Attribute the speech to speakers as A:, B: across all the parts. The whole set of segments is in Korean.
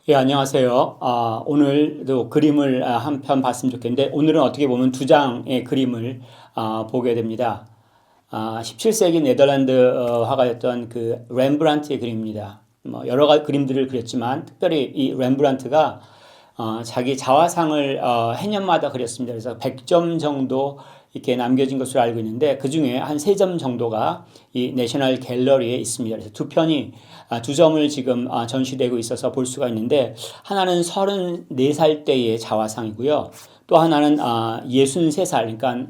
A: 예, 안녕하세요. 오늘도 그림을 한 편 봤으면 좋겠는데, 오늘은 어떻게 보면 두 장의 그림을 보게 됩니다. 17세기 네덜란드 화가였던 그 렘브란트의 그림입니다. 뭐 여러 가지 그림들을 그렸지만, 특별히 이 렘브란트가 자기 자화상을 해년마다 그렸습니다. 그래서 100점 정도 이렇게 남겨진 것으로 알고 있는데, 그 중에 한 3점 정도가 이 내셔널 갤러리에 있습니다. 그래서 두 편이 두 점을 지금 전시되고 있어서 볼 수가 있는데, 하나는 34살 때의 자화상이고요. 또 하나는 63살, 그러니까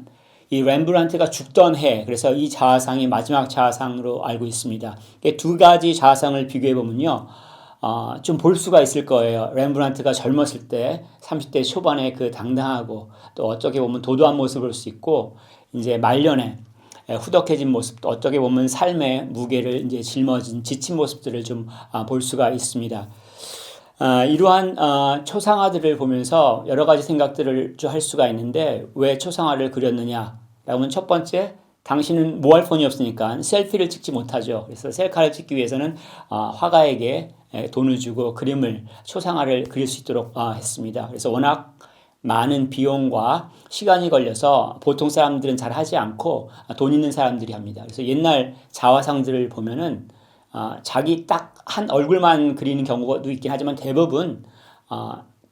A: 이 렘브란트가 죽던 해, 그래서 이 자화상이 마지막 자화상으로 알고 있습니다. 두 가지 자화상을 비교해 보면요, 좀 볼 수가 있을 거예요. 렘브란트가 젊었을 때 30대 초반에 그 당당하고 또 어떻게 보면 도도한 모습을 볼 수 있고, 이제 말년에 후덕해진 모습도 어떻게 보면 삶의 무게를 이제 짊어진 지친 모습들을 좀 볼 수가 있습니다. 이러한 초상화들을 보면서 여러 가지 생각들을 할 수가 있는데, 왜 초상화를 그렸느냐? 라면 첫 번째, 당신은 모바일폰이 없으니까 셀피를 찍지 못하죠. 그래서 셀카를 찍기 위해서는 화가에게 돈을 주고 그림을, 초상화를 그릴 수 있도록 했습니다. 그래서 워낙 많은 비용과 시간이 걸려서 보통 사람들은 잘 하지 않고 돈 있는 사람들이 합니다. 그래서 옛날 자화상들을 보면은 자기 딱 한 얼굴만 그리는 경우도 있긴 하지만 대부분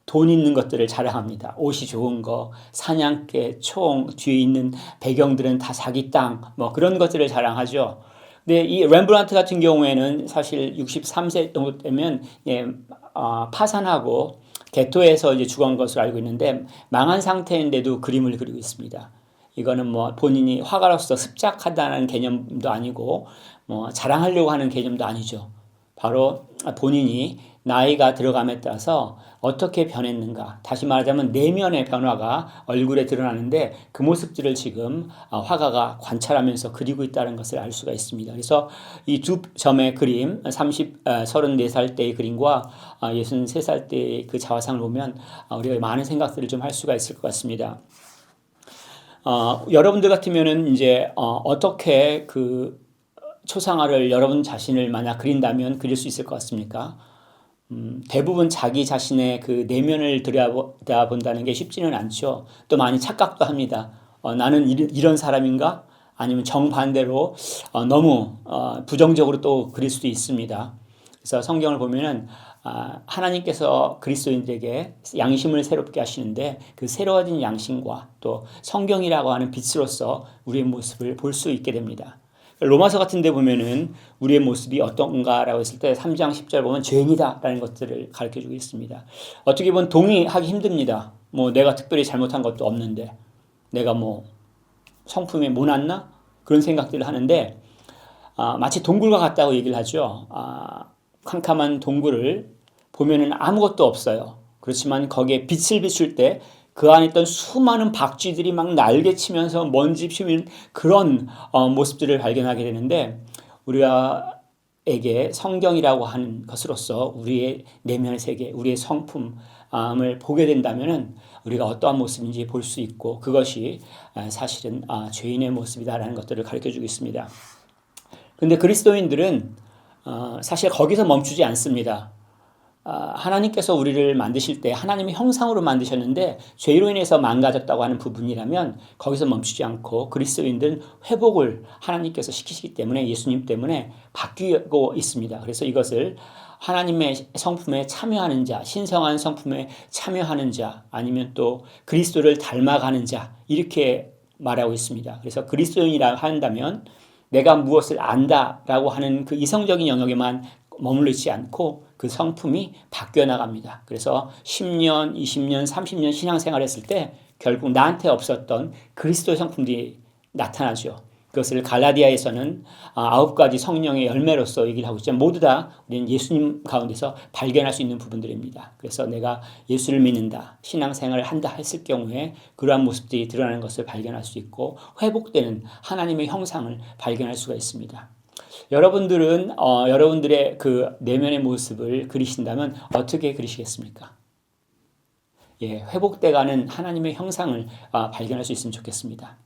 A: 돈 있는 것들을 자랑합니다. 옷이 좋은 거, 사냥개, 총, 뒤에 있는 배경들은 다 자기 땅, 뭐 그런 것들을 자랑하죠. 근데 이 렘브란트 같은 경우에는 사실 63세 정도 되면 파산하고 개토에서 이제 죽은 것으로 알고 있는데, 망한 상태인데도 그림을 그리고 있습니다. 이거는 뭐 본인이 화가로서 습작하다는 개념도 아니고 뭐 자랑하려고 하는 개념도 아니죠. 바로 본인이 나이가 들어감에 따라서 어떻게 변했는가, 다시 말하자면 내면의 변화가 얼굴에 드러나는데, 그 모습들을 지금 화가가 관찰하면서 그리고 있다는 것을 알 수가 있습니다. 그래서 이 두 점의 그림, 34살 때의 그림과 63살 때의 그 자화상을 보면 우리가 많은 생각들을 좀 할 수가 있을 것 같습니다. 여러분들 같으면은 이제 어떻게 그 초상화를 여러분 자신을 만약 그린다면 그릴 수 있을 것 같습니까? 대부분 자기 자신의 그 내면을 들여다본다는 게 쉽지는 않죠. 또 많이 착각도 합니다. 나는 이런 사람인가? 아니면 정반대로 너무 부정적으로 또 그릴 수도 있습니다. 그래서 성경을 보면은 하나님께서 그리스도인들에게 양심을 새롭게 하시는데, 그 새로워진 양심과 또 성경이라고 하는 빛으로서 우리의 모습을 볼 수 있게 됩니다. 로마서 같은 데 보면은 우리의 모습이 어떤가라고 했을 때 3장 10절 보면 죄인이다라는 것들을 가르쳐주고 있습니다. 어떻게 보면 동의하기 힘듭니다. 뭐 내가 특별히 잘못한 것도 없는데 내가 뭐 성품에 모났나? 그런 생각들을 하는데, 마치 동굴과 같다고 얘기를 하죠. 캄캄한 동굴을 보면은 아무것도 없어요. 그렇지만 거기에 빛을 비출 때 그 안에 있던 수많은 박쥐들이 막 날개치면서 먼지 피우는 그런 모습들을 발견하게 되는데, 우리에게 성경이라고 하는 것으로서 우리의 내면의 세계, 우리의 성품을 보게 된다면은 우리가 어떠한 모습인지 볼 수 있고, 그것이 사실은 죄인의 모습이다라는 것들을 가르쳐주고 있습니다. 그런데 그리스도인들은 사실 거기서 멈추지 않습니다. 하나님께서 우리를 만드실 때 하나님의 형상으로 만드셨는데, 죄로 인해서 망가졌다고 하는 부분이라면 거기서 멈추지 않고 그리스도인들은 회복을 하나님께서 시키시기 때문에, 예수님 때문에 바뀌고 있습니다. 그래서 이것을 하나님의 성품에 참여하는 자, 신성한 성품에 참여하는 자, 아니면 또 그리스도를 닮아가는 자, 이렇게 말하고 있습니다. 그래서 그리스도인이라 한다면 내가 무엇을 안다라고 하는 그 이성적인 영역에만 머물러 있지 않고 그 성품이 바뀌어 나갑니다. 그래서 10년, 20년, 30년 신앙생활 했을 때 결국 나한테 없었던 그리스도의 성품들이 나타나죠. 그것을 갈라디아에서는 9가지 성령의 열매로서 얘기를 하고 있죠. 모두 다 우리는 예수님 가운데서 발견할 수 있는 부분들입니다. 그래서 내가 예수를 믿는다, 신앙생활을 한다 했을 경우에 그러한 모습들이 드러나는 것을 발견할 수 있고, 회복되는 하나님의 형상을 발견할 수가 있습니다. 여러분들은 여러분들의 그 내면의 모습을 그리신다면 어떻게 그리시겠습니까? 회복돼가는 하나님의 형상을 발견할 수 있으면 좋겠습니다.